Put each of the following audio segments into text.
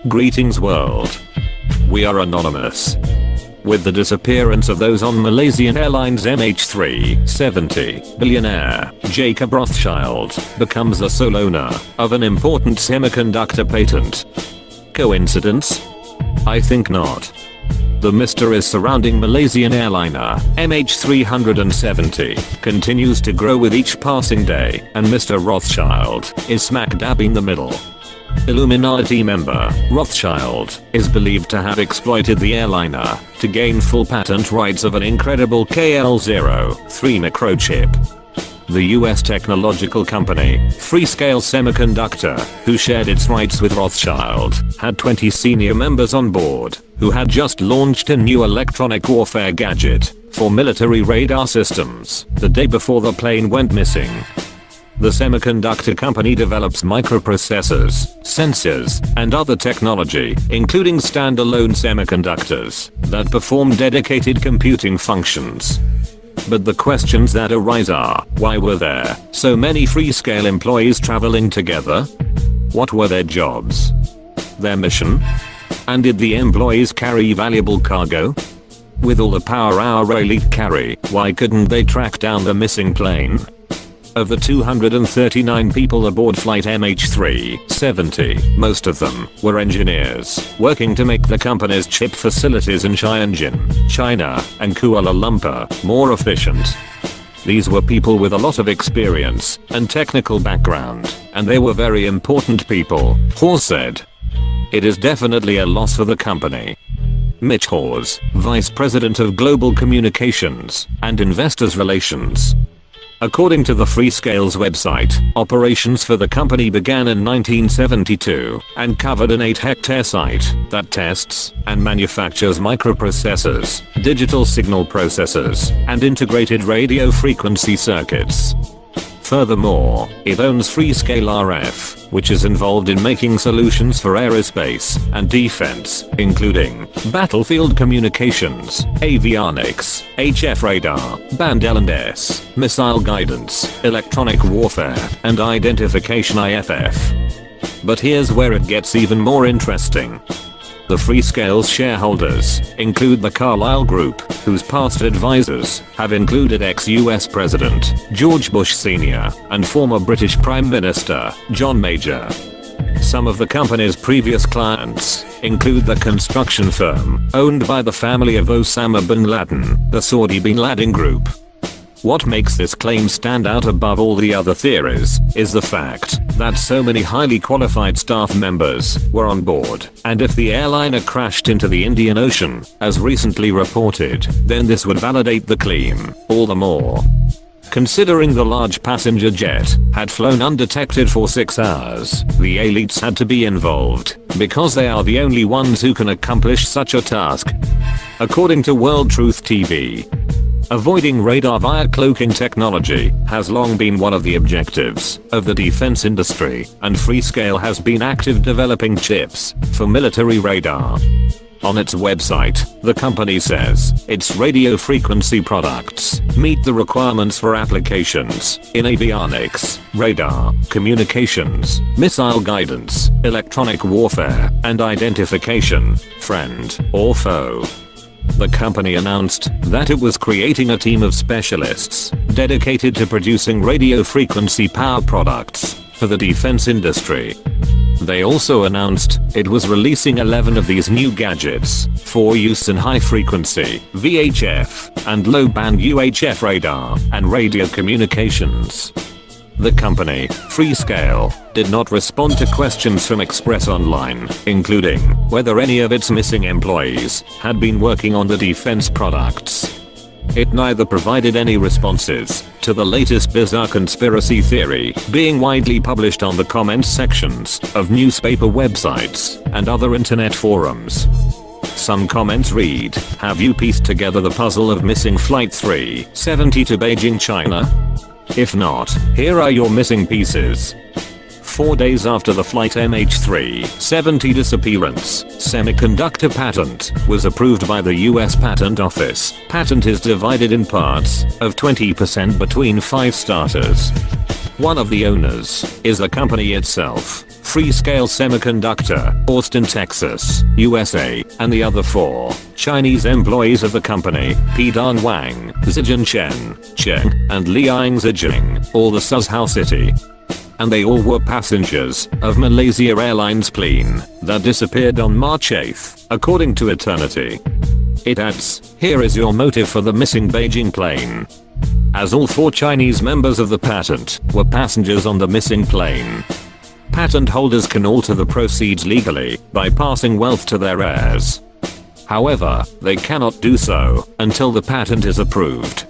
Greetings world. We are anonymous. With the disappearance of those on Malaysian Airlines MH370, billionaire Jacob Rothschild becomes the sole owner of an important semiconductor patent. Coincidence? I think not. The mystery surrounding Malaysian airliner MH370 continues to grow with each passing day, and Mr. Rothschild is smack dab in the middle. Illuminati member Rothschild is believed to have exploited the airliner to gain full patent rights of an incredible KL03 microchip. The US technological company, Freescale Semiconductor, who shared its rights with Rothschild, had 20 senior members on board, who had just launched a new electronic warfare gadget for military radar systems the day before the plane went missing. The semiconductor company develops microprocessors, sensors, and other technology, including standalone semiconductors, that perform dedicated computing functions. But the questions that arise are, why were there so many Freescale employees traveling together? What were their jobs? Their mission? And did the employees carry valuable cargo? With all the power our elite carry, why couldn't they track down the missing plane? Of the 239 people aboard flight MH370, most of them were engineers working to make the company's chip facilities in Tianjin, China, and Kuala Lumpur more efficient. These were people with a lot of experience and technical background, and they were very important people, Hawes said. It is definitely a loss for the company. Mitch Hawes, Vice President of Global Communications and Investors Relations. According to the Freescale's website, operations for the company began in 1972 and covered an 8-hectare site that tests and manufactures microprocessors, digital signal processors, and integrated radio frequency circuits. Furthermore, it owns Freescale RF, which is involved in making solutions for aerospace and defense, including battlefield communications, avionics, HF radar, band L&S, missile guidance, electronic warfare, and identification IFF. But here's where it gets even more interesting. The Freescale's shareholders include the Carlyle Group, whose past advisors have included ex-US President George Bush Sr. and former British Prime Minister John Major. Some of the company's previous clients include the construction firm owned by the family of Osama bin Laden, the Saudi bin Laden Group. What makes this claim stand out above all the other theories is the fact that so many highly qualified staff members were on board, and if the airliner crashed into the Indian Ocean, as recently reported, then this would validate the claim all the more. Considering the large passenger jet had flown undetected for 6 hours, the elites had to be involved, because they are the only ones who can accomplish such a task. According to World Truth TV, avoiding radar via cloaking technology has long been one of the objectives of the defense industry, and Freescale has been active developing chips for military radar. On its website, the company says its radio frequency products meet the requirements for applications in avionics, radar, communications, missile guidance, electronic warfare, and identification, friend or foe. The company announced that it was creating a team of specialists dedicated to producing radio frequency power products for the defense industry. They also announced it was releasing 11 of these new gadgets for use in high frequency VHF and low band UHF radar and radio communications. The company, Freescale, did not respond to questions from Express Online, including whether any of its missing employees had been working on the defense products. It neither provided any responses to the latest bizarre conspiracy theory being widely published on the comments sections of newspaper websites and other internet forums. Some comments read, "Have you pieced together the puzzle of missing Flight 370 to Beijing, China? If not, here are your missing pieces." 4 days after the flight MH370 disappearance, semiconductor patent was approved by the US Patent Office. Patent is divided in parts of 20% between 5 starters. One of the owners is the company itself, Freescale Semiconductor, Austin, Texas, USA, and the other 4 Chinese employees of the company, Pidong Wang, Zijin Cheng, and Liang Zijing, all the Suzhou City. And they all were passengers of Malaysia Airlines plane that disappeared on March 8th, according to Eternity. It adds, here is your motive for the missing Beijing plane. As all 4 Chinese members of the patent were passengers on the missing plane. Patent holders can alter the proceeds legally by passing wealth to their heirs. However, they cannot do so until the patent is approved.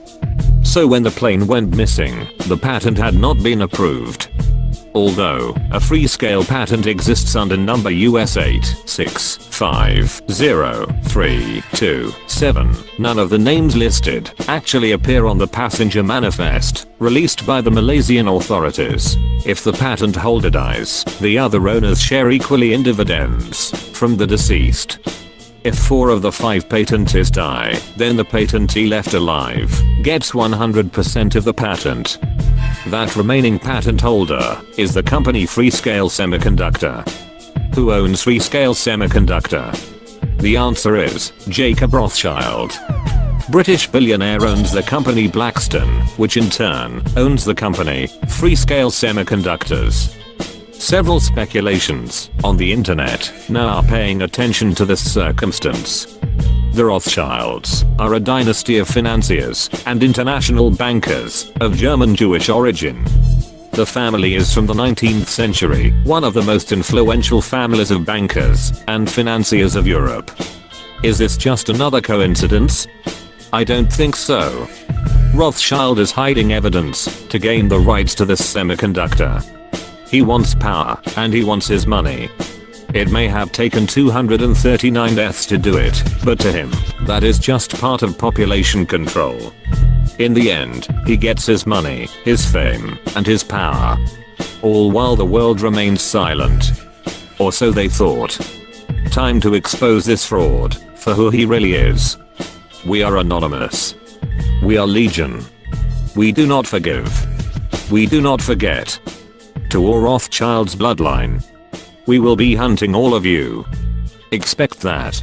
So when the plane went missing, the patent had not been approved. Although a Freescale patent exists under number US 8650327, none of the names listed actually appear on the passenger manifest released by the Malaysian authorities. If the patent holder dies, the other owners share equally in dividends from the deceased. If 4 of the 5 patentees die, then the patentee left alive gets 100% of the patent. That remaining patent holder is the company Freescale Semiconductor. Who owns Freescale Semiconductor? The answer is Jacob Rothschild. British billionaire owns the company Blackstone, which in turn owns the company Freescale Semiconductors. Several speculations on the internet now are paying attention to this circumstance. The Rothschilds are a dynasty of financiers and international bankers of German Jewish origin. The family is from the 19th century, one of the most influential families of bankers and financiers of Europe. Is this just another coincidence? I don't think so. Rothschild is hiding evidence to gain the rights to this semiconductor. He wants power, and he wants his money. It may have taken 239 deaths to do it, but to him, that is just part of population control. In the end, he gets his money, his fame, and his power. All while the world remains silent. Or so they thought. Time to expose this fraud for who he really is. We are anonymous. We are legion. We do not forgive. We do not forget. To all Rothschild's bloodline. We will be hunting all of you. Expect that.